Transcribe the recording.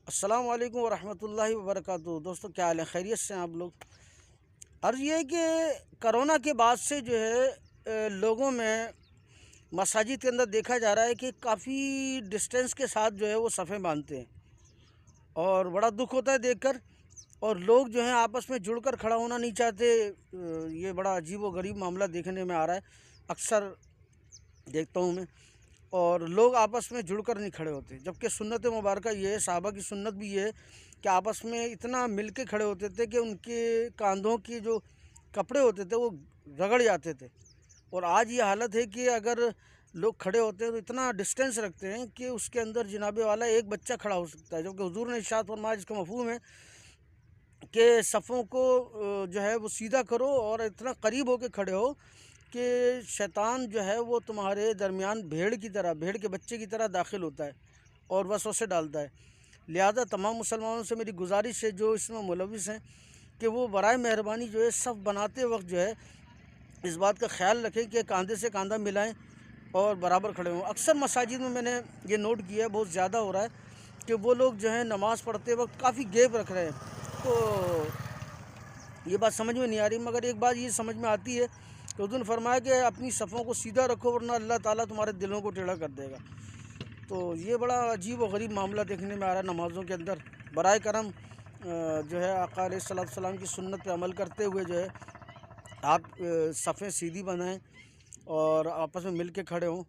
السلام علیکم ورحمۃ اللہ وبرکاتہ۔ دوستو کیا حال ہے؟ خیریت سے ہیں آپ لوگ؟ عرض یہ ہے کہ کرونا کے بعد سے جو ہے لوگوں میں مساجد کے اندر دیکھا جا رہا ہے کہ کافی ڈسٹینس کے ساتھ جو ہے وہ صفیں باندھتے ہیں، اور بڑا دکھ ہوتا ہے دیکھ کر۔ اور لوگ جو ہیں آپس میں جڑ کر کھڑا ہونا نہیں چاہتے۔ یہ بڑا عجیب و غریب معاملہ دیکھنے میں آ رہا ہے، اکثر دیکھتا ہوں میں۔ اور لوگ آپس میں جڑ کر نہیں کھڑے ہوتے، جبکہ سنت مبارکہ یہ ہے، صحابہ کی سنت بھی یہ ہے کہ آپس میں اتنا مل کے کھڑے ہوتے تھے کہ ان کے کاندھوں کی جو کپڑے ہوتے تھے وہ رگڑ جاتے تھے۔ اور آج یہ حالت ہے کہ اگر لوگ کھڑے ہوتے ہیں تو اتنا ڈسٹینس رکھتے ہیں کہ اس کے اندر جناب والا ایک بچہ کھڑا ہو سکتا ہے، جبکہ حضور نے ارشاد فرمایا، جس کا مفہوم ہے کہ صفوں کو جو ہے وہ سیدھا کرو اور اتنا قریب ہو کے کھڑے ہو کہ شیطان جو ہے وہ تمہارے درمیان بھیڑ کے بچے کی طرح داخل ہوتا ہے اور وسوسے ڈالتا ہے۔ لہذا تمام مسلمانوں سے میری گزارش ہے جو اس میں ملوث ہیں کہ وہ برائے مہربانی جو ہے صف بناتے وقت جو ہے اس بات کا خیال رکھیں کہ کاندھے سے کاندھا ملائیں اور برابر کھڑے ہوں۔ اکثر مساجد میں نے یہ نوٹ کیا ہے، بہت زیادہ ہو رہا ہے کہ وہ لوگ جو ہیں نماز پڑھتے وقت کافی گیپ رکھ رہے ہیں۔ تو یہ بات سمجھ میں نہیں آ رہی، مگر ایک بات یہ سمجھ میں آتی ہے کہ حضور نے فرمایا کہ اپنی صفوں کو سیدھا رکھو ورنہ اللہ تعالیٰ تمہارے دلوں کو ٹیڑھا کر دے گا۔ تو یہ بڑا عجیب و غریب معاملہ دیکھنے میں آ رہا ہے نمازوں کے اندر۔ برائے کرم جو ہے آقا علیہ السلام کی سنت پہ عمل کرتے ہوئے جو ہے آپ صفیں سیدھی بنائیں اور آپس میں مل کے کھڑے ہوں۔